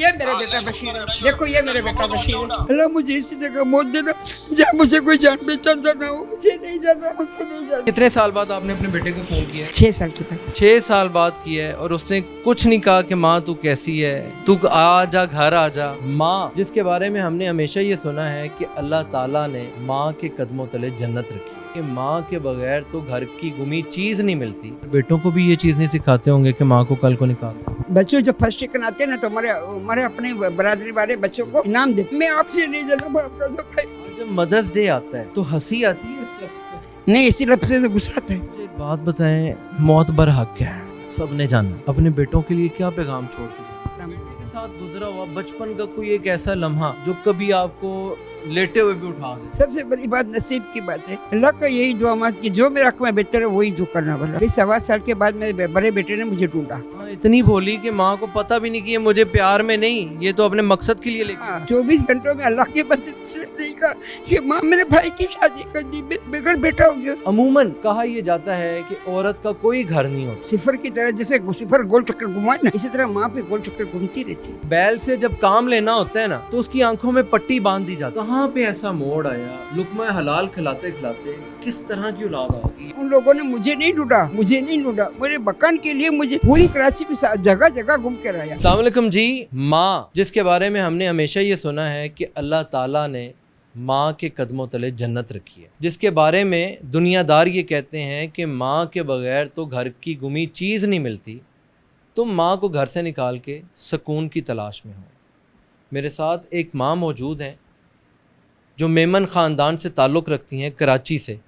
ये मेरा बेटा बशीर है, देखो ये मेरा बेटा बशीर है। अल्लाह मुझे इसी जगह मौत देना जहाँ मुझे कोई जान पहचान ना हो। मुझे नहीं जाना, मुझे नहीं जाना। कितने साल बाद आपने अपने बेटे को फोन किया? 6 साल के बाद। 6 साल बाद किया है और उसने कुछ नहीं कहा कि माँ तू कैसी है, तू आ जा, घर आ जा। माँ जिसके बारे में हमने हमेशा ये सुना है कि अल्लाह ताला ने माँ के कदमों तले जन्नत रखी है, कि माँ के बगैर तो घर की गुमी चीज नहीं मिलती। बेटों को भी ये चीज नहीं सिखाते होंगे कि माँ को कल को निकाल दो। बच्चों जब फर्स्ट सेकंड आते हैं ना तो हमारे अपने बरादरी वाले बच्चों को इनाम दे। मैं आपसे नहीं जाना, मैं आपका दो भाई। जब मदर्स डे आता है तो हंसी आती है इस लफ्ज़ पे? नहीं, इसी लफ्ज़ से गुस्सा आता है। मुझे एक बात बताएं, मौत बरहक है, सबने जाना। अपने बेटों के लिए क्या पैगाम छोड़ के गए? बेटे के साथ गुजरा हुआ बचपन का कोई एक ऐसा लम्हा जो कभी आपको लेटे हुए भी उठा दे। सबसे बड़ी बात नसीब की बात है। अल्लाह का यही दुआ मत कि जो मेरा हक में बेहतर है वही दुआ करना वाला। 1.25 साल के बाद मेरे बड़े बेटे ने मुझे ढूंढा। इतनी भोली कि माँ को पता भी नहीं कि ये मुझे प्यार में नहीं, ये तो अपने मकसद के लिए लेके। 24 घंटों में अल्लाह के बंदे से नहीं कहा कि माँ मेरे भाई की शादी कर दी, बेघर बेटा हो गया। अमूमन कहा यह जाता है कि औरत का कोई घर नहीं होता। सिफर की तरह, जैसे सिफर गोल चक्कर घुमाए ना, इसी तरह माँ पे गोल चक्कर घूमती रहती। बैल से जब काम लेना होता है ना तो उसकी आंखों में पट्टी बांध दी जाती है। कहाँ पे ऐसा मोड़ आया, लुकमा हलाल खिलाते खिलाते किस तरह की औलाद आ गई। उन लोगों ने मुझे नहीं ढूंढा, मेरे मकान के लिए मुझे पूरी कराची में जगह जगह घूम कर आया। अस्सलाम वालेकुम जी। माँ जिसके बारे में हमने हमेशा ये सुना है कि अल्लाह ताला ने माँ के कदमों तले जन्नत रखी है, जिसके बारे में दुनियादार ये कहते हैं कि माँ के बगैर तो घर की गुमी चीज़ नहीं मिलती। तुम माँ को घर से निकाल के सुकून की तलाश में हो। मेरे साथ एक माँ मौजूद हैं जो मेमन ख़ानदान से ताल्लुक़ रखती हैं, कराची से,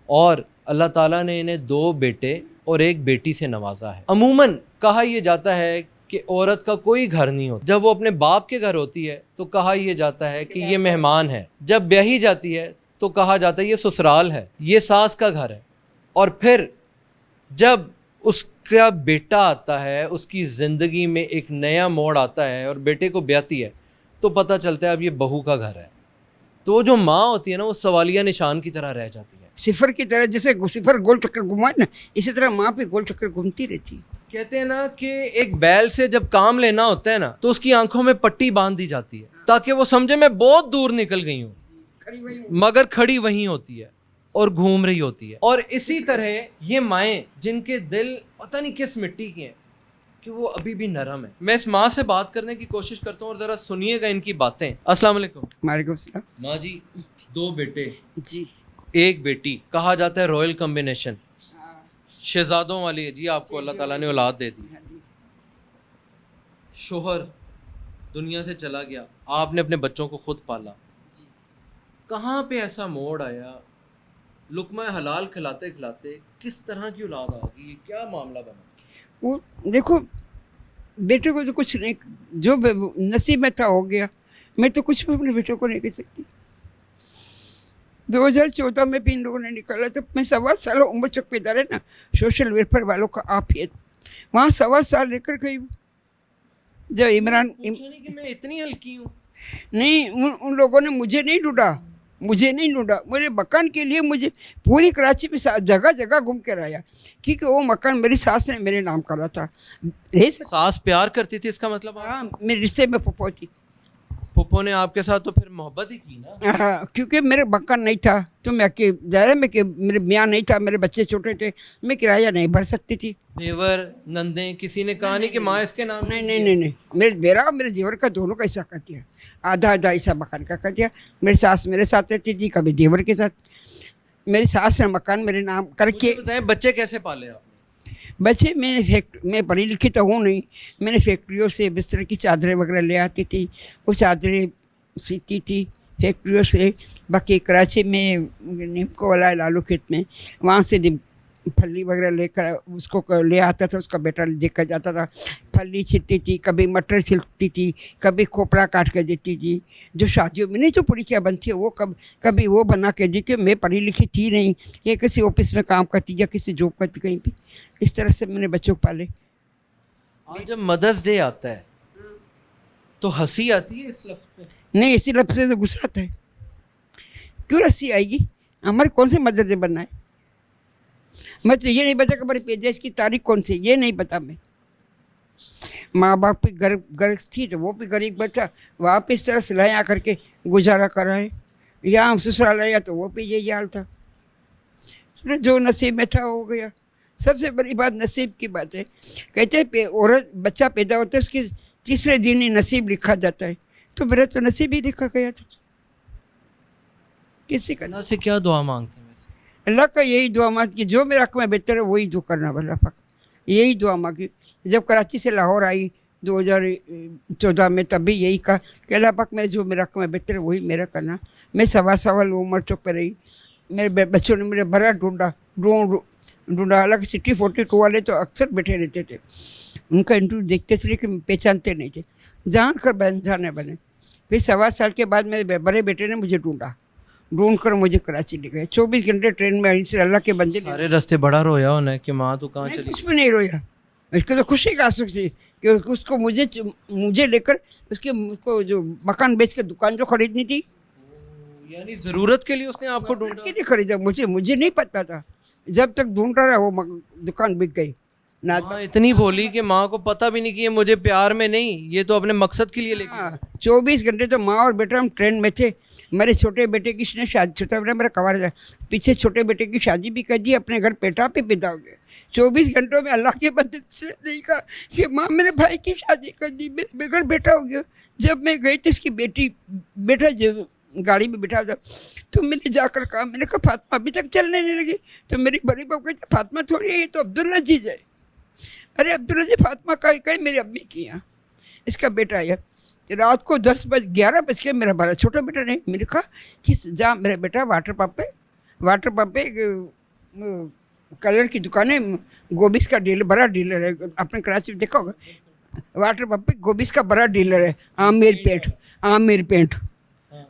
और अल्लाह ताला ने इन्हें 2 बेटे और 1 बेटी से नवाजा है। अमूमन कहा यह जाता है कि औरत का कोई घर नहीं होता। जब वो अपने बाप के घर होती है तो कहा यह जाता है कि ये मेहमान है। जब ब्याही जाती है तो कहा जाता है ये ससुराल है, ये सास का घर है। और फिर जब उसका बेटा आता है, उसकी ज़िंदगी में एक नया मोड़ आता है और बेटे को ब्याहती है तो पता चलता है अब ये बहू का घर है। तो वो जो माँ होती है ना, वो सवालिया निशान की तरह रह जाती है। सिफर की तरह, जैसे सिफर गोल चक्कर घुमाए ना, इसी तरह माँ पे गोल चक्कर घूमती रहती। कहते हैं ना कि एक बैल से जब काम लेना होता है ना तो उसकी आंखों में पट्टी बांध दी जाती है ताकि वो समझे मैं बहुत दूर निकल गई हूँ, मगर खड़ी वहीं होती है और घूम रही होती है। और इसी तरह ये माएँ जिनके दिल पता नहीं किस मिट्टी के हैं कि वो अभी भी नरम है। मैं इस माँ से बात करने की कोशिश करता हूँ और ज़रा सुनिएगा इनकी बातें। अस्सलाम वालेकुम। वालेकुम सलाम। माँ जी, 2 बेटे जी, 1 बेटी, कहा जाता है रॉयल कॉम्बिनेशन, शहजादों वाली है जी। आपको अल्लाह ताला ने औलाद दे दी। शोहर दुनिया से चला गया, आपने अपने बच्चों को खुद पाला। कहाँ पे ऐसा मोड़ आया, लुकमा हलाल खिलाते खिलाते किस तरह की औलाद आ गई, क्या मामला बना? वो देखो, बेटे को तो कुछ नहीं, जो नसीब में था हो गया। मैं तो कुछ भी अपने बेटे को नहीं कह सकती। 2014 में भी इन लोगों ने निकाला तो मैं 1.25 साल उम्र चौक पे इधर है ना, सोशल वेलफेयर वालों का आफियत, वहाँ 1.25 साल लेकर गई। जब इमरान नहीं कि मैं इतनी हल्की हूँ। नहीं, उन लोगों ने मुझे नहीं ढूंढा, मेरे मकान के लिए मुझे पूरी कराची में जगह जगह घूम कर आया, क्योंकि वो मकान मेरी सास ने मेरे नाम करा था। सास प्यार करती थी इसका मतलब? हाँ, मेरे रिश्ते में फुप्पो थी। फुप्पो ने आपके साथ तो फिर मोहब्बत ही की ना? हाँ, क्योंकि मेरे मकान नहीं था तो मैं दायरे में कि मेरे मियाँ नहीं था, मेरे बच्चे छोटे थे, मैं किराया नहीं भर सकती थी। देवर नंदे किसी ने कहा नहीं कि माँ इसके नाम? नहीं, मेरे जेवर का दोनों का हिस्सा कर दिया, आधा हिस्सा मकान का कर दिया। मेरी सास मेरे साथ रहती थी, कभी देवर के साथ। मेरी सास ने मकान मेरे नाम करके। बताएं, बच्चे कैसे पाले आपने? बच्चे मैं पढ़ी लिखी तो हूँ नहीं, मैंने फैक्ट्रियों से बिस्तर की चादरें वगैरह ले आती थी, वो चादरें सीती थी फैक्ट्रियों से। बाकी कराची में निमको वाला लालू खेत में, वहाँ से फली वगैरह लेकर उसको ले आता था, उसका बेटा देखकर जाता था। फली छिलती थी, कभी मटर छिलती थी, कभी खोपड़ा काट कर देती थी। जो शादियों में नहीं जो पुड़िया बनती है वो कभी वो बना के दी। कि मैं पढ़ी लिखी थी नहीं, ये किसी ऑफिस में काम करती या किसी जॉब करती कहीं भी। इस तरह से मैंने बच्चों को पाले। आज जब मदर्स डे आता है तो हंसी आती है इस लफ्ज़ पे? नहीं, इसी लफ्ज़ से तो गुस्सा आता है। क्यों हंसी आएगी? हमारे कौन से मदर्स डे बनना है? मैं तो ये नहीं पता कि हमारे पैदाइश की तारीख कौन सी, ये नहीं पता। मैं माँ बाप भी घर थी तो वो भी गरीब बच्चा, वहाँ पे इस तरह सिलाइयाँ करके गुजारा कराए। यहाँ हम ससुराल आया तो वो भी यही हाल था। सुनो, जो नसीब में था हो गया। सबसे बड़ी बात नसीब की बात है। कहते हैं औरत बच्चा पैदा होता है उसके तीसरे दिन ही नसीब लिखा जाता है, तो मेरा तो नसीब ही लिखा गया था। किसी का अल्लाह से क्या दुआ मांगते हैं वैसे? अल्लाह का यही दुआ मांग कि जो मेरा हक में बेहतर है वही जो करना वाला पाक, यही दुआ मांगी। जब कराची से लाहौर आई 2014 में, तब भी यही कहा कि अल्लाह पाक मैं जो मेरा हक में बेहतर है वही मेरा करना। मैं सवा साल उम्र चौक पर रही, मेरे बच्चों ने मुझे बड़ा ढूंढा। हालांकि सिटी 42 वाले तो अक्सर बैठे रहते थे, उनका इंटरव्यू देखते थे लेकिन पहचानते नहीं थे, जान कर जाने बने। फिर सवा साल के बाद मेरे बड़े बेटे ने मुझे ढूंढ कर मुझे कराची ले गए। 24 घंटे ट्रेन में से अल्लाह के बंदे सारे रास्ते बड़ा रोया होना है कि माँ तो कहाँ चली कुछ भी नहीं रोया। इसको तो खुशी का आंसू थी कि उसको मुझे लेकर उसको जो मकान बेच के दुकान जो खरीदनी थी, यानी ज़रूरत के लिए उसने आपको ढूंढा। नहीं खरीदा। मुझे नहीं पता था, जब तक ढूंढ रहा वो दुकान बिक गई ना। माँ इतनी भोली कि माँ को पता भी नहीं कि ये मुझे प्यार में नहीं, ये तो अपने मकसद के लिए लेके। हाँ, 24 घंटे तो माँ और बेटा हम ट्रेन में थे। मेरे छोटे बेटे की शादी, छोटा बेटा मेरा कवार था, पीछे छोटे बेटे की शादी भी कर दी, अपने घर पेटा पे पैदा हो गया। 24 घंटों में अल्लाह के बंदे से नहीं कहा कि माँ मेरे भाई की शादी कर दी, मेरे घर बेटा हो गया। जब मैं गई तो इसकी बेटा जो गाड़ी में बैठा था, तो मैंने जाकर कहा, मैंने कहा फातिमा अभी तक चलने नहीं लगी। तो मेरी बड़ी बहू कहती फातिमा थोड़ी है, ये तो अब्दुल नजीज है। अरे अब्दुल नजीज फातिमा कहीं मेरी अम्मी की यहाँ, इसका बेटा आया। रात को 11 बज के मेरा बड़ा छोटा बेटा ने मैंने कहा कि जा मेरा बेटा वाटर पंप पे कलर की दुकान है, गोबिस का डीलर, बड़ा डीलर है, आपने कराची में देखा होगा। वाटर पंप पे गोबिस का बड़ा डीलर है, आमिर पेंट।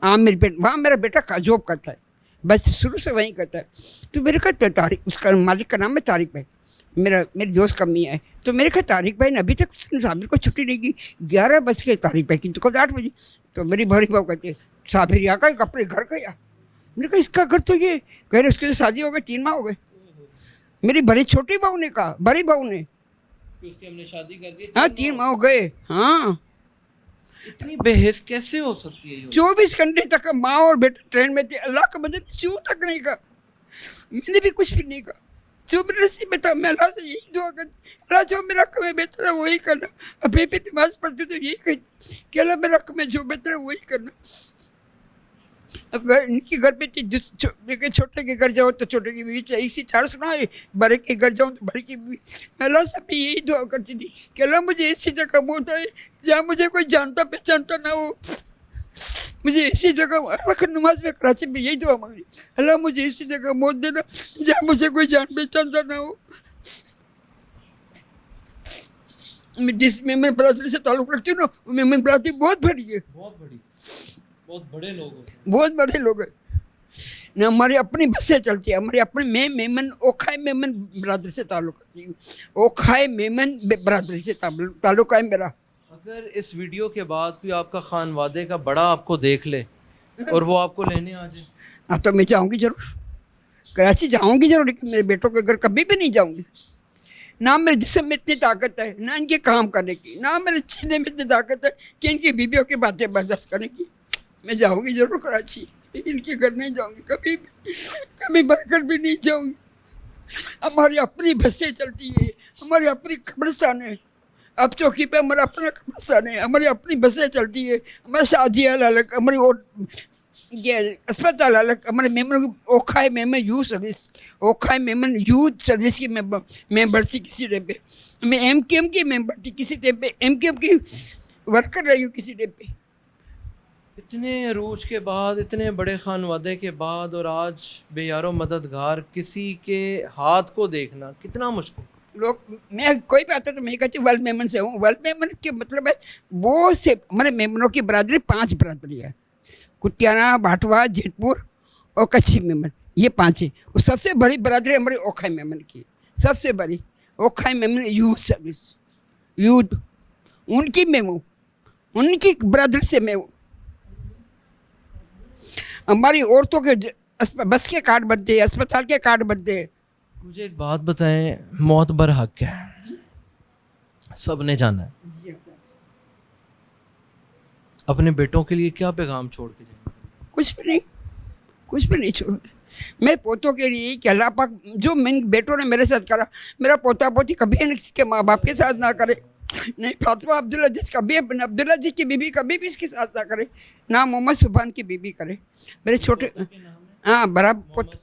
वहाँ मेरा बेटा जॉब करता है, बस शुरू से वहीं करता है। तो मेरे कहा तारिक, उसका मालिक का नाम है तारिक भाई, मेरी दोस्त का मियाँ है। तो मेरे कहा तारिक भाई ने अभी तक साबिर को छुट्टी नहीं की। 11 बज के तारिक भाई की दुकान 8 बजे। तो मेरी बड़ी बहू कहती है साबिर यहाँ का अपने घर गया। मैंने कहा इसका घर तो ये कह रहे, उसकी तो शादी हो गई 3 माह हो गए। मेरी छोटी बहू ने कहा, बड़ी बहू ने, उसकी हमने शादी कर दी, हाँ 3 माह हो गए। हाँ, इतनी बेहिस कैसे हो सकती है? 24 घंटे तक माँ और बेटा ट्रेन में थे। अल्लाह का बंदे चू तक नहीं कहा, मैंने भी कुछ भी नहीं कहा। जो मेरे नसीब में था, मैं अल्लाह से यही दुआ करती, अल्लाह जो मेरा हक में बेहतर है वही करना। अभी भी नमाज पढ़ती तो यही कहती कि अल्लाह मेरा हक में जो बेहतर है वही करना। अगर इनके घर पे छोटे के घर जाओ तो छोटे की बीवी चाहिए, इसी 4 सुना है, बड़े के घर जाऊँ तो बड़े की बीवी। मैं अल्लाह से भी यही दुआ करती थी कि अल्लाह मुझे ऐसी जगह मौत आए जहाँ मुझे कोई जानता पहचानता ना हो, मुझे ऐसी जगह। रखन नमाज में कराची में यही दुआ मांगी, अल्लाह मुझे ऐसी जगह मौत देना जहाँ मुझे कोई जान पहचानता ना हो। जिसमें मैं बरादरी से ताल्लुक़ रखती हूँ ना, मैं बरादरी बहुत बड़ी है, बहुत बड़े लोग बहुत बड़े लोग हैं ना। हमारी अपनी बसें चलती है, हमारी अपनी। मैं मेमन ओखाई मेमन बरादरी से ताल्लुक़ रखती हूँ, ओखाई मेमन बरादरी से ताल्लुक़ है मेरा। अगर इस वीडियो के बाद कोई आपका खानवादे का बड़ा आपको देख ले और वो आपको लेने आ जाए, हाँ तो मैं जाऊँगी ज़रूर, कराची जाऊँगी ज़रूर, लेकिन मेरे बेटों के घर कभी भी नहीं जाऊँगी। ना मेरे जिस्म में इतनी ताकत है, ना इनके काम करने की, ना मेरे सीने में इतनी ताकत है कि इनकी बीवियों की बातें बर्दाश्त करने की। मैं जाऊँगी ज़रूर कराची, इनके घर नहीं जाऊँगी, कभी बढ़कर भी नहीं जाऊँगी। हमारी अपनी बसें चलती है, हमारी अपनी कब्रिस्तान है। अब चौकी पे हमारा अपना कब्रिस्तान है, हमारी अपनी बसें चलती है, हमारी शादियाँ अलग, हमारी ये अस्पताल अलग, हमारे member Okhai Memon youth service, Okhai Memon youth service की मेंबर थी किसी डे पे। मैं MKM की मेंबर थी किसी डे पे, MKM की वर्कर रही हूँ किसी डे पे। इतने अरूज के बाद, इतने बड़े खानवादे के बाद, और आज बेयारो मददगार किसी के हाथ को देखना कितना मुश्किल। लोग, मैं कोई भी आता तो मैं कहती वर्ल्ड मेमन से हूँ। वर्ल्ड मेमन के मतलब है वो से हमारे मेमनों की बरादरी 5 बरादरी है, कुटियाना, भाटवा, जेतपुर और कच्छी मेमन, ये 5 है। और सबसे बड़ी बरादरी हमारी ओखाई मेमन की, सबसे बड़ी ओखाई मेमन यूथ सर्विस, यूथ, उनकी मैं हूँ, उनकी बरादरी से मैं हूँ। हमारी औरतों के बस के कार्ड बनते हैं, अस्पताल के कार्ड बनते हैं। मुझे एक बात बताएं, मौत बर हक है, सब ने जाना है। जी हाँ। अपने बेटों के लिए क्या पैगाम छोड़ के जाएंगे? कुछ भी नहीं, कुछ भी नहीं छोड़ूंगी। मैं पोतों के लिए कि अल्लाह पाक जो मेरे बेटों ने मेरे साथ करा, मेरा पोता पोती कभी इसके माँ बाप के साथ ना करे। नहीं, फातिमा अब्दुल अजीज़ कभी अपने अब्दुल अजीज़ की बीबी कभी भी इसके साथ ना करे, ना मोहम्मद सुभान की बीबी करे। मेरे छोटे, हाँ, बड़ा पोत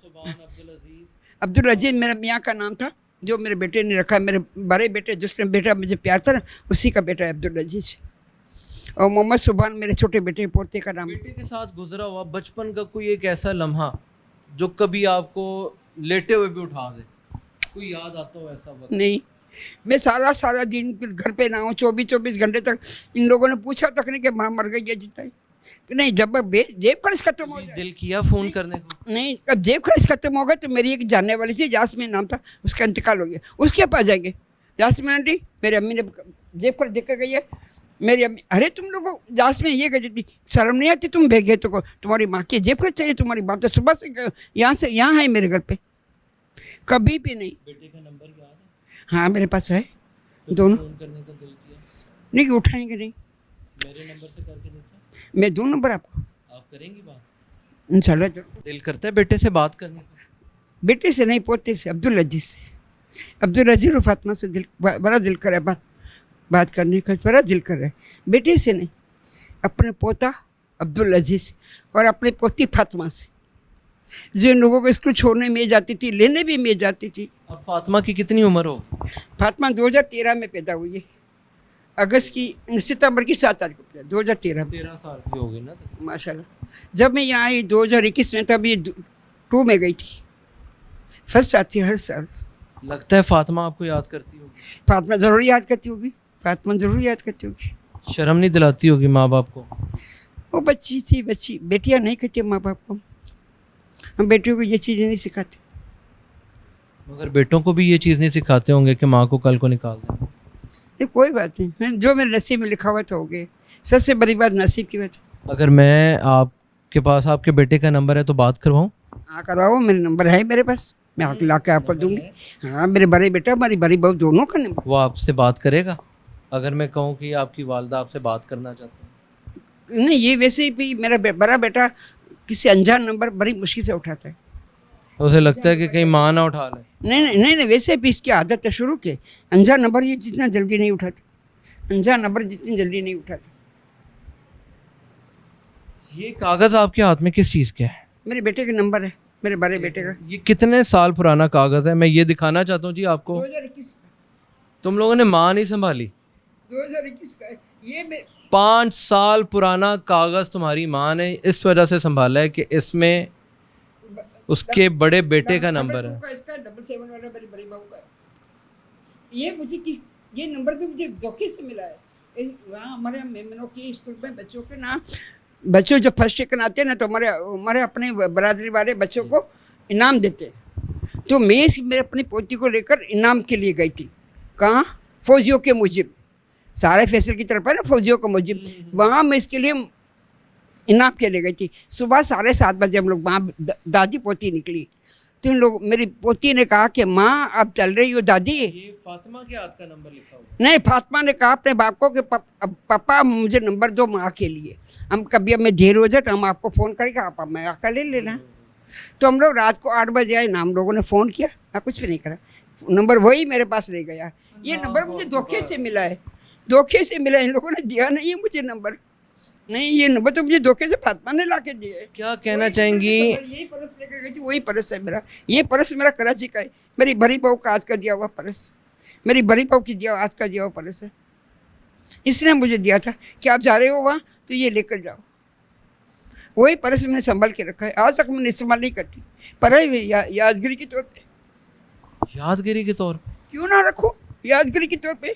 अब्दुल अजीज़ मेरे मियाँ का नाम था, जो मेरे बेटे ने रखा। मेरे बड़े बेटे जिसने बेटा मुझे प्यार था ना, उसी का बेटा है अब्दुल अजीज़। और मोहम्मद सुभान मेरे छोटे बेटे पोते का नाम। बेटे के साथ गुजरा हुआ बचपन का कोई एक ऐसा लम्हा जो कभी आपको लेटे हुए भी उठा दे, कोई याद आता हो ऐसा वक्त? नहीं, मैं सारा दिन फिर घर पे ना हूँ, 24 घंटे तक। इन लोगों ने पूछा तक नहीं कि माँ मर गई है जितना ही कि नहीं। जब जेब खर्च खत्म हो जाए, दिल किया फ़ोन करने को? नहीं, अब जेब खर्च खत्म होगा तो मेरी एक जानने वाली थी, जासमीन नाम था, उसका इंतकाल हो गया, उसके पास जाएंगे। जासमीन आंटी, मेरी अम्मी ने जेब खर्च देख कर गई है। मेरी अम्मी, अरे तुम लोगों जासमीन ये कहती थी, शर्म नहीं आती तुम भेगे तो को, तुम्हारी माँ की जेब खर्च चाहिए, तुम्हारी बात तो सुबह से यहाँ है मेरे घर पे, कभी भी नहीं। बेटे का नंबर याद है? हाँ, मेरे पास है दोनों। फ़ोन करने का दिल किया? नहीं, उठाएंगे नहीं। मेरे नंबर से करके देखा? मैं दूँ नंबर आपको? आप करेंगी बात? इंशाल्लाह जरूर। दिल करता है बेटे से बात करने का? बेटे से नहीं, पोते से, अब्दुल अजीज़ से। अब्दुल अजीज़ और फातिमा से बड़ा दिल कर रहा है बात करने का, बड़ा दिल कर रहा है। बेटे से नहीं, अपने पोता अब्दुल अजीज़ और अपनी पोती फातिमा से, जो इन लोगों को स्कूल छोड़ने में जाती थी, लेने भी में जाती थी। अब फातिमा की कितनी उम्र हो? फातिमा 2013 में पैदा हुई है, अगस्त की, सितंबर की 7 तारीख को, 2013 में। 13 साल की हो गई ना? माशाल्लाह। जब मैं यहाँ आई 2021 में, तब ये 2 में गई थी, फर्स्ट आती है हर साल। लगता है फातिमा आपको याद करती होगी? फातिमा ज़रूर याद करती होगी, फातिमा ज़रूर याद करती होगी। शर्म नहीं दिलाती होगी माँ बाप को? वो बच्ची थी, बच्ची, बेटियाँ नहीं कहती माँ बाप को, हम बेटियों को ये चीज़ें नहीं सिखाते। मगर बेटों को भी ये चीज़ नहीं सिखाते होंगे कि माँ को कल को निकाल दें? ये कोई बात नहीं, जो मेरे नसीब में लिखा हुआ था हो गए। सबसे बड़ी बात नसीब की बात है। अगर मैं आपके पास आपके बेटे का नंबर है तो बात करवाऊँ? हाँ, करवाओ, मेरे नंबर है मेरे पास, मैं आके ला के आपको दूंगी। हाँ, मेरे बड़े बेटा, हमारी बड़ी बहू, दोनों का नंबर। वो आपसे बात करेगा अगर मैं कहूँ कि आपकी वालदा आपसे बात करना चाहते हैं? नहीं, ये वैसे भी मेरा बड़ा बेटा किसी अनजान नंबर बड़ी मुश्किल से उठाता है। उसे लगता है कि कहीं माँ ना उठा ले? नहीं, वैसे भी इसकी आदत है शुरू के। अनजान नंबर ये जितना जल्दी नहीं उठाते, अनजान नंबर जितनी जल्दी नहीं उठाते। ये कागज़ आपके हाथ में किस चीज़ के है? मेरे बेटे का नंबर है, मेरे बड़े बेटे का। ये कितने साल पुराना कागज़ है? मैं ये दिखाना चाहता हूँ जी आपको। 2021 तुम लोगों ने माँ नहीं संभाली। 2021 का है ये। 5 साल पुराना कागज़ तुम्हारी माँ ने इस वजह से संभाला है कि इसमें उसके बड़े बेटे का नंबर है। इसका 77 वाला मेरी बड़ी बहू का है। ये मुझे ये नंबर भी मुझे धोखे से मिला है। वहाँ हमारे मेमनों की स्कूल में बच्चों के नाम, बच्चों जो फर्स्ट सेकंड आते हैं ना, तो हमारे अपने बरादरी वाले बच्चों को इनाम देते हैं। तो मैं मेरे अपनी पोती को लेकर इनाम के लिए गई थी। कहाँ? फौजियों के मुजिब, सारे फैसल की तरफ है ना, फौजियों के मुजिब, वहाँ मैं इसके लिए इनाम के लिए गई थी। सुबह 7:30 बजे हम लोग वहाँ दादी पोती निकली, तो इन लोग, मेरी पोती ने कहा कि माँ आप चल रही हो दादी। ये फातिमा के हाथ का नंबर लिखा हुआ? नहीं, फातिमा ने कहा अपने बाप को कि पापा मुझे नंबर दो माँ के लिए, हम कभी हमें देर हो जाए तो हम आपको फ़ोन करेंगे, आप मैं आकर ले लेना। तो हम लोग रात को 8 बजे आए ना, हम लोगों ने फ़ोन किया, कुछ भी नहीं करा, नंबर वही मेरे पास रह गया। ये नंबर मुझे धोखे से मिला है, धोखे से मिला, इन लोगों ने दिया नहीं है मुझे नंबर। नहीं, ये नंबर तो मुझे धोखे से फातिमा ने ला के दिया है। क्या कहना चाहेंगी? यही पर्स लेकर गई थी, वही पर्स है मेरा। ये पर्स मेरा कराची का है, मेरी बड़ी बहू का आज का दिया हुआ पर्स, मेरी बड़ी बहू की आज का दिया हुआ पर्स है। इसने मुझे दिया था कि आप जा रहे हो वहाँ तो ये लेकर जाओ। वही पर्स मैंने संभाल के रखा है, आज तक मैंने इस्तेमाल नहीं करती, पर यादगिरी के तौर पे। यादगिरी के तौर पे? क्यों ना रखो, यादगिरी के तौर पे।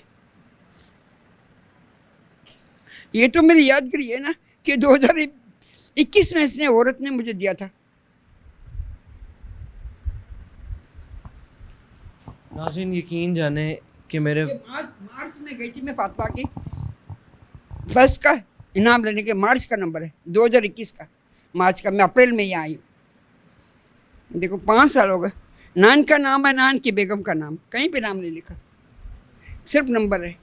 ये तो मेरी यादगिरी है ना कि 2021 में इसने औरत ने मुझे दिया था। नाज़रीन, यकीन जाने कि मेरे मार्च में गई थी मैं फातिमा की फर्स्ट का इनाम लेने के, मार्च का नंबर है 2021 का, मार्च का। मैं अप्रैल में यहाँ आई हूँ, देखो 5 साल हो गए। नान का नाम है, नान की बेगम का नाम, कहीं पे नाम नहीं लिखा, सिर्फ नंबर है।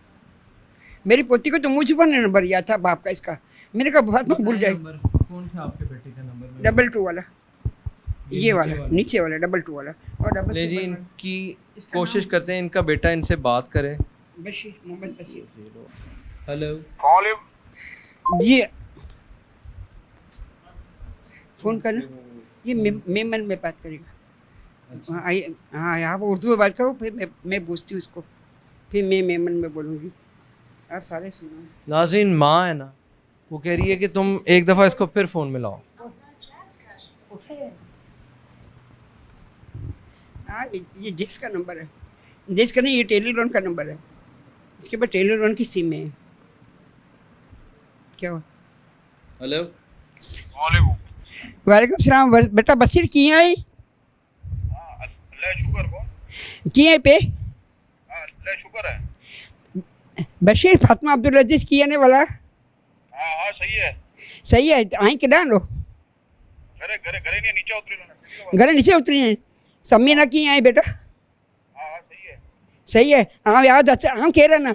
मेरी पोती को तो मुझ पर नंबर दिया था बाप का इसका। मैंने कहा फातिमा भूल जाए। कौन सा आपके बेटे का नंबर? 22 वाला, ये वाला नीचे वाला 22 वाला और डबल ले जी, इनकी कोशिश करते हैं इनका बेटा इनसे बात करे। बशीर, मोहम्मद बशीर। हेलो जी, फ़ोन करना, ये मेमन में बात करेगा। हाँ आइए, हाँ आप उर्दू में बात करो, फिर मैं पूछती हूँ उसको, फिर मैं मेमन में बोलूँगी। आप सारे सुनो। नाज़रीन, माँ है ना, वो कह रही है कि तुम एक दफ़ा इसको फिर फ़ोन में लाओ। हाँ ये जिस का नंबर है, जिस का नहीं, ये टेलीलॉन का नंबर है। इसके बाद टेलीलॉन की सिम है। क्या हुआ? हेलो वालेकुम सलाम। बेटा बशीर किए आई? किए पे शुक्र है। बशीर फातिमा अब्दुल अजीज किए ने वाला? हाँ सही है। सही है, आई के डालो घरे घरे घरे नहीं, नीचे उतरी ना। घर नीचे उतरी है। सम्मी ना किए आई बेटा? हाँ सही है। सही है। हाँ याद अच्छा, हम कह रहे ना,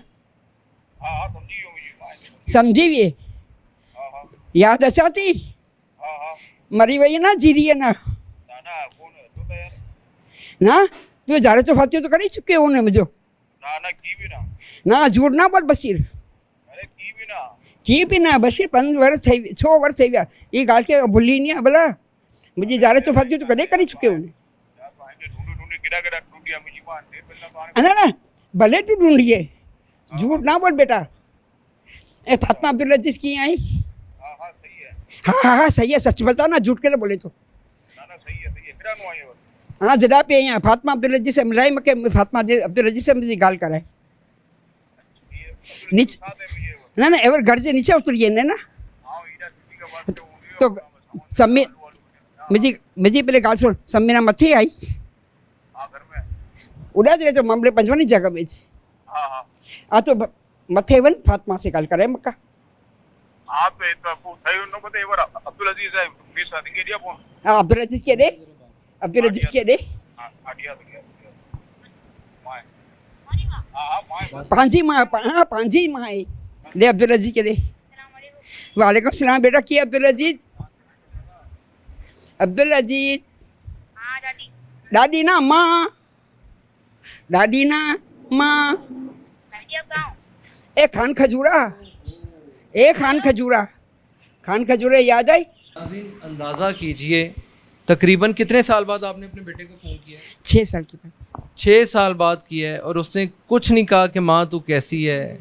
हाँ समझी हो मुझे। समझी भी है। हाँ याद अच्छा थी, हाँ मरी हुई है ना, जी रही है ना? ना कौन तो था यार? ना तू जा रहे तो फातियो तो कर ही चुके हो ने मुझे। ना की भी ना। ना झूठ ना बोल बशीर, अरे की भी ना बशीर। 5 वर्ष थे, 6 वर्ष थे गया ये गाल के भूली नहीं भला। मुझे जा रहे तो फातियो तो कदे कर ही चुके हो ने। यार भाई ढूंढ ढूंढ गिरा गिरा टूटिया मुझे मान दे पहला ना ना भले तू ढूंढिए, झूठ ना बोल बेटा। ए फातिमा अब्दुल अजीज की आई? हाँ सही है। हाँ सही है, सच बता ना, झूठ के लिए बोले तो। ना सही है फिर नो आयो। हाँ जरा पे यहाँ फातिमा अब्दुल अजीज से मिलाई मके, फातिमा अब्दुल अजीज से मुझे गाल कराए नीचे। ना ना एवर घर से नीचे उतरिए ने ना। तो सम्मी मुझे पहले गाल सुन, सम्मी ना मथे आई हाँ घर में। उड़ा दे तो मामले पंजवानी जगह में हाँ आ तो मथे वन फातिमा से गाल कराए मक्का। आप तो सही उनको पता है। वो अब्दुल अजीज है 20 दिन के दिया फोन। हाँ अब्दुल अजीज के दे, अब्दुल अजीज के दे। हाँ आडिया तो गया माय। हाँ माय पांजी माँ, हाँ पांजी माँ है। दे अब्दुल अजीज के दे। वालेकुम सलाम बेटा। की अब्दुल अजीज? अब्दुल अजीज दादी ना माँ, दादी ना माँ। ए खान खजूरा, ए खान खजूरा, खान खजूरा याद आई? नाज़रीन, अंदाज़ा कीजिए तकरीबन कितने साल बाद आपने अपने बेटे को फ़ोन किया है? 6 साल की बात। 6 साल बाद किया है और उसने कुछ नहीं कहा कि माँ तू कैसी है,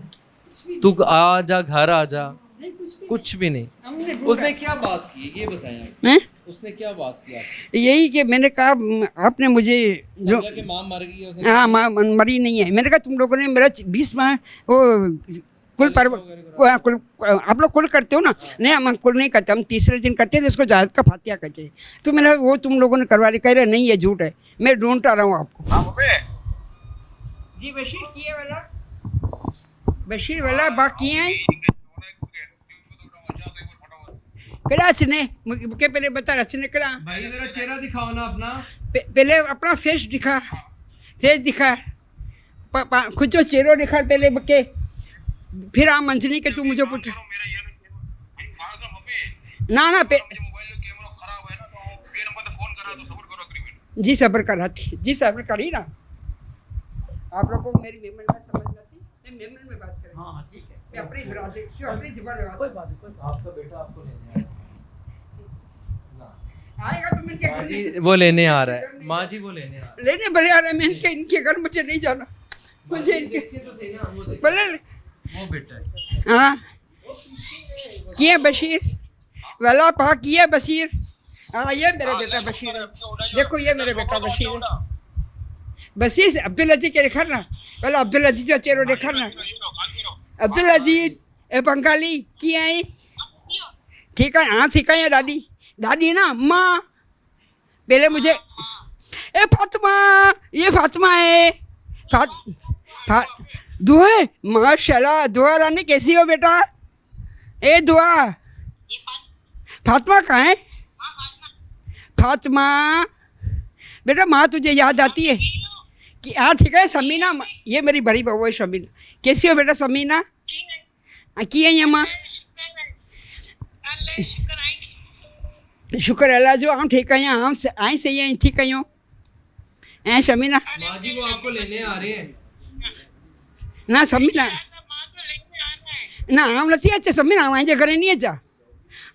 तू आ जा, घर आ जा, कुछ भी नहीं। उसने क्या बात की ये बताया? हैं? उसने क्या बात की यही कि मैंने कहा आपने मुझे जो, समझा कि माँ मर गई है, उसने हाँ माँ मरी नहीं है। मैंने कहा तुम लोगों ने मेरा 20 माह वो कुल पर्व कुल आप लोग कुल करते हो ना? नहीं हम कुल नहीं करते, हम तीसरे दिन करते थे, उसको जायद का फातिया कहते हैं। तो मैंने वो तुम लोगों ने करवा लिया। कह रहे नहीं ये झूठ है, मैं ढूंढता रहा हूँ आपको। हाँ बबे जी बशीर किए वाला, बशीर वाला बाकी हैं कराच ने मुझे पहले बता रचने करा। भाई जरा चेहरा दिखाओ ना अपना। पहले अपना फेस दिखा, फेस दिखा, खुद जो चेहरा दिखा पहले बके, फिर आ मंजनी के तू मुझे पूछा। ना ना जी सब्र करा थी, जी सब्र करी ना। आप लोग को मेरी मेमन का समझ ना थी, मैं मेमन में बात करें। हाँ ठीक है, मैं अपनी बिरादरी की अपनी जुबान में कोई बात नहीं। आपका बेटा आपको लेने आएगा तो मैं क्या माँ कर जी वो लेने आ रहा है। माँ जी वो लेने आ रहा लेने भले आ रहे हैं। मैं इनके घर मुझे नहीं जाना, मुझे इनके भले। है। वो बेटा है। हाँ किए बशीर वाला पा किए बशीर। हाँ ये मेरा बेटा बशीर है, देखो ये मेरा बेटा बशीर है। बशीर अब्दुल अजीज के देखा ना, वाला अब्दुल अजीज का चेहरा देखा ना। अब्दुल अजीज ए बंगाली की आई? ठीक है, हाँ ठीक है दादी, दादी ना माँ। पहले मुझे ए फातिमा, ये फातिमा है। दुआ है माशाल्लाह। दुआ रानी कैसी हो बेटा? ए दुआ फातिमा कहाँ है? फातिमा बेटा माँ तुझे याद आती है कि हाँ ठीक है। समीना ये मेरी बड़ी बहू है समीना। कैसी हो बेटा समीना? कीअं आहीं अम्मा शुक्र अल्लाह जो आउं ठीक आहियां आउं आई सही आहीं ठीक आहियूं ऐं शमीना माँ जी वो आपको लेने आ रहे हैं। ना शमीना ना आउं नथी अचे शमीना आउं जे घरे नहीं अचां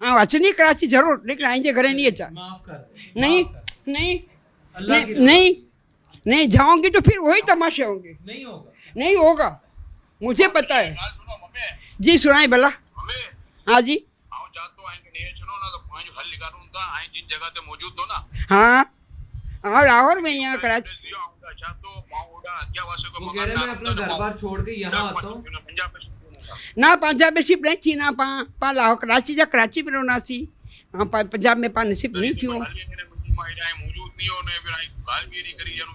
आउं अचनी कराची ज़रूर लेकिन आई जे घरे नहीं अचां माफ कर नहीं नहीं अल्लाह नहीं की नहीं नहीं जाऊंगी तो फिर वही तमाशे होंगे नहीं होगा। नहीं होगा मुझे पता है ॻाल्हि सुनो मम्मी जी सुनाई भला मम्मी हाँ जी आउं चाहतो आहियां कि नहीं सुनो ना तो पंहिंजो हल निकालूं था ऐं जिन जगह ते मौजूद हो ना हाँ हाँ लाहौर में यहाँ कराची दियो आऊंगा चाहतो मां ओडा अज्ञा वासे को वो कह रहे हैं मैं अपना घर बार छोड़ के यहाँ आता हूँ। पंजाब में शिफ्ट होऊंगा ना पंजाब में शिफ्ट नहीं थी ना पा लाहौर कराची जा कराची में रहंदासीं हाँ पंजाब में पा शिफ्ट नहीं थियो हाल ये ने मुंहिंजी मां हेॾा मौजूद नहीं हो ने फिर आई ॻाल्हि भी नहीं करी यार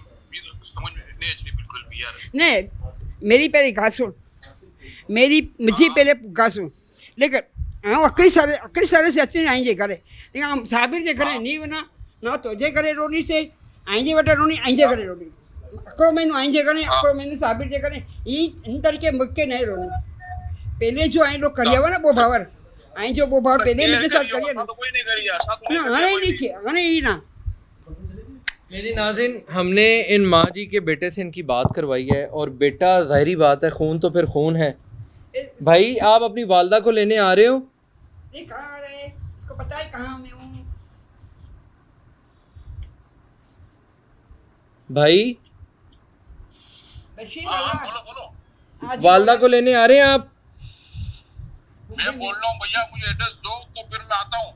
समझ में नहीं अचनी बिल्कुल भी यार नहीं मेरी पहले ॻाल्हि सुन मेरी मुझी पहले ॻाल्हि सुन लेकिन आउं अकड़ी सारे से अचे आई जे घरे लेकिन आउं साबिर जे घरे नहीं वञा ना तुंहिंजे घरे रोनी से आई जे वटि रोनी आई जे घरे रोनी हिकिड़ो महीनो आई जे घरे हिकिड़ो महीनो साबिर जे घरे इन तरीके मूंखे नहीं रोनी पहले जो आई लोग करिए हुआ ना वो भावर आई जो वो भावर पहले मेरे साथ करिए ना तो कोई नहीं करी यार साथ ना आने ही नहीं थे आने ही ना मेरी नाज़रीन हमने इन माँ जी के बेटे से इनकी बात करवाई है और बेटा ज़ाहिरी बात है खून तो फिर खून है। भाई आप अपनी वालदा को लेने आ रहे हो? नहीं कहाँ आ रहे इसको पता है कहाँ मैं हूँ भाई बशीर हाँ वाला बोलो बोलो हाँ जी, वालदा को लेने आ रहे हैं आप? मैं बोल रहा हूँ भैया मुझे एड्रेस दो तो फिर मैं आता हूँ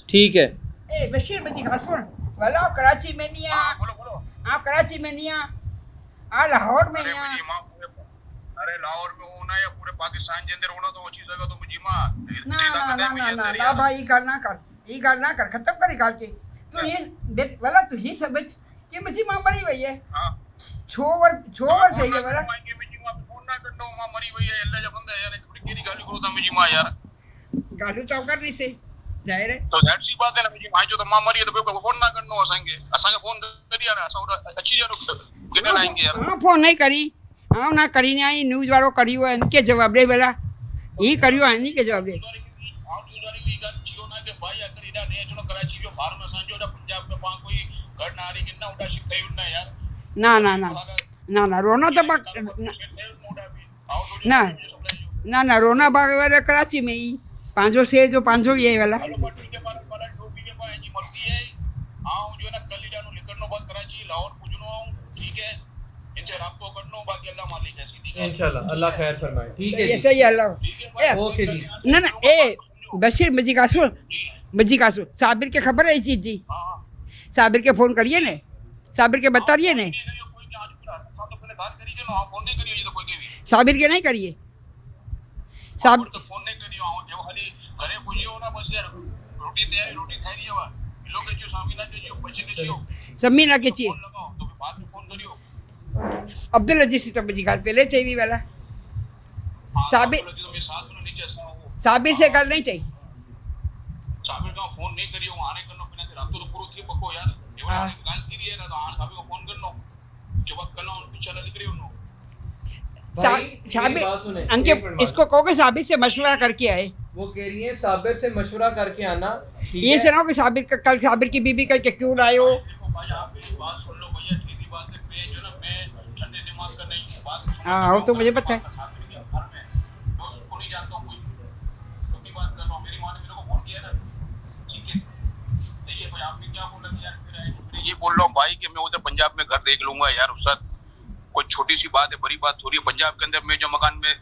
ठीक है। ए बशीर बजी का सुन वाला आप कराची में नहीं हाँ आ बोलो बोलो आप कराची में नहीं आ लाहौर में अरे ही आ मुझी माँ पूरे अरे लाहौर में होना या पूरे पाकिस्तान के अंदर होना तो अच्छी जगह तो मुझी माँ ना ना ना ना ना ना भाई ये गाल ना कर खत्म कर गाल के तो ये वाला तू ही समझ कि मुझी माँ मरी हुई है हाँ छोवर सही है वाला मांगे मुझी माँ फोन ना करना माँ मरी हुई है अल्लाह जब बंदा यार थोड़ी केरी गाली करो था मुझी माँ यार गालू तो कर नहीं से जाहिर है तो ज़ाहिर सी बात है ना मुझी माँ जो तो माँ मरी है तो फिर फोन ना करनो असांगे असांगे फोन करी यार असां अच्छी यार कितने आएंगे यार हाँ फोन नहीं करी हाँ ना करी नहीं आई न्यूज़ वालों करी हुआ है इनके जवाब दे वाला ये करियो है इनके जवाब दे ना ना ना ना ना रोना तो ना ना ना रोना बाग वाला कराची में ही पांचो से जो पांचो ही है वाला इंशाल्लाह अल्लाह खैर फरमाए। ठीक है ऐसा ही अल्लाह ओके जी। ना ना ए बशीर बजी का सुन साबिर के खबर है ये चीज जी साबिर के फोन करिए ने साबिर के बता रही है ने साबिर के नहीं करिए साबिर फोन नहीं करियो जो खाली घरे पूजियो ना बस यार रोटी तैयारी रोटी खाई दियो लोग के जो सामी ना जो बच्चे के जो सम्मी ना के चाहिए फोन लगाओ तो फिर बाद में फोन करियो अब्दुल अजीज से बजी का पहले चाहिए वाला साबिर तो मेरे साथ में नीचे असना हो साबिर से गल नहीं चाहिए साबिर का फोन नहीं करियो आने करनो बिना के रात तो पूरा थी पको यार ये हाँ। गाल की है ना तो आन साबिर को फोन करनो जो बात कल उन पीछे लिख रही हूं भाई, मेरी बात सुने, साबिर एक अंके मिनट इसको कहो कि साबिर से मशवरा करके आए वो कह रही है साबिर से मशवरा करके आना। ठीक ये है? सुनाओ कि साबिर का कल साबिर की बीबी का क्यों लाए हो देखो भाई आप मेरी बात सुन लो भैया सीधी बात है मैं जो ना मैं ठंडे दिमाग का नहीं बात सुनो हाँ वो तो मुझे पता है साबिर के घर में दोस्त को नहीं जानता हूं कोई अपनी बात कर लो मेरी मां ने मेरे को फोन किया ना ठीक है देखिए भाई आपने क्या बोला कि यार फिर ये बोल रहा हूं भाई कि मैं उधर पंजाब में घर देख लूंगा यार उस साथ कोई छोटी सी बात है बड़ी बात थोड़ी है पंजाब के अंदर मैं जो मकान में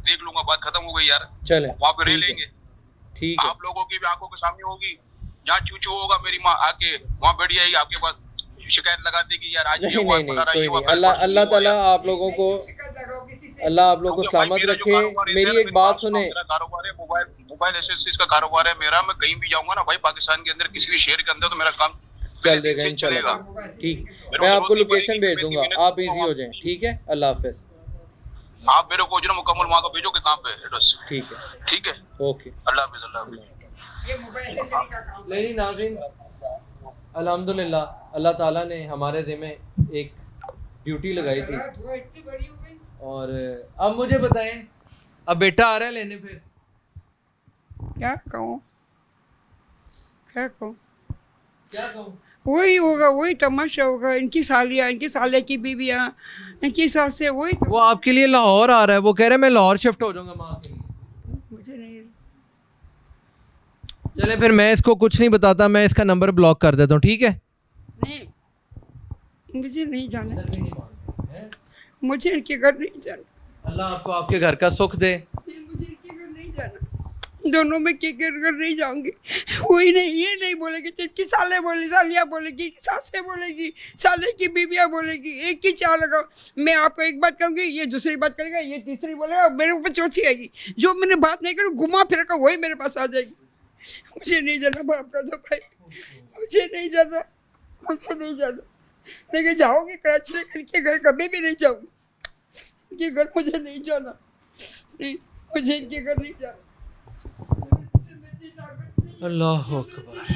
देख लूंगा बात खत्म हो गई यार चले वहां पे रह ठीक है, लेंगे ठीक है आप लोगों की भी आंखों के सामने होगी जहाँ चूचू होगा मेरी माँ आके वहाँ बैठ जाएगी आपके पास शिकायत लगा देगी यार आज नहीं नहीं नहीं कोई नहीं अल्लाह अल्लाह ताला आप लोगों को अल्लाह आप लोगों को सलामत रखे। मेरी एक बात सुने कारोबार है मोबाइल एसेसरीज का कारोबार है मेरा मैं कहीं भी जाऊंगा ना भाई पाकिस्तान के अंदर किसी भी शहर के अंदर तो मेरा काम चल देगा इंशाल्लाह। ठीक मैं आपको लोकेशन भेज दूंगा आप इजी हो जाएं। ठीक है अल्लाह हाफिज। आप मेरे को जो ना मुकम्मल वहाँ का भेजो कि कहाँ पे एड्रेस ठीक है ओके अल्लाह हाफिज अल्लाह हाफिज ये मोबाइल एसेसरी का काम मेरी नाज़रीन अल्हम्दुलिल्लाह अल्लाह ताला ने हमारे ज़िम्मे एक ड्यूटी लगाई थी वो इतनी बड़ी हो गई और अब मुझे बताएं अब बेटा आ रहा है लेने फिर क्या कहूँ, क्या कहूँ, क्या कहूँ? वही होगा, वही तमाशा होगा। इनकी सालियाँ, इनकी साले की बीवियाँ, इनकी सासें, वही तो। वो आपके लिए लाहौर आ रहा है, वो कह रहे हैं मैं लाहौर शिफ्ट हो जाऊंगा माँ के लिए। मुझे नहीं, चले फिर मैं इसको कुछ नहीं बताता, मैं इसका नंबर ब्लॉक कर देता हूँ, ठीक है? नहीं, मुझे नहीं जाना, मुझे इनके घर नहीं जाना, अल्लाह आपको आपके घर का सुख दे। नहीं, मुझे इनके घर नहीं जाना। दोनों में के घर नहीं जाऊंगी। कोई नहीं, ये नहीं बोलेगी तो इनकी साले बोले, सालियाँ बोलेगी, सासें बोलेगी, साले की बीबियाँ बोलेगी, एक ही चाल लगाओ। मैं आपको एक बात कहूँगी, ये दूसरी बात करेगा, ये तीसरी बोलेगा, मेरे ऊपर चौथी आएगी। जो मैंने बात नहीं करूँ, घुमा फिर कर वही मेरे पास आ जाएगी। मुझे नहीं जाना बाप का तो भाई, मुझे नहीं जाना, मुझे नहीं जाना। लेकिन जाओगे कराची, लेकिन इनके घर कभी भी नहीं जाऊँगी। इनके घर मुझे नहीं जाना, नहीं, मुझे इनके घर नहीं जाना। अल्लाह अकबर।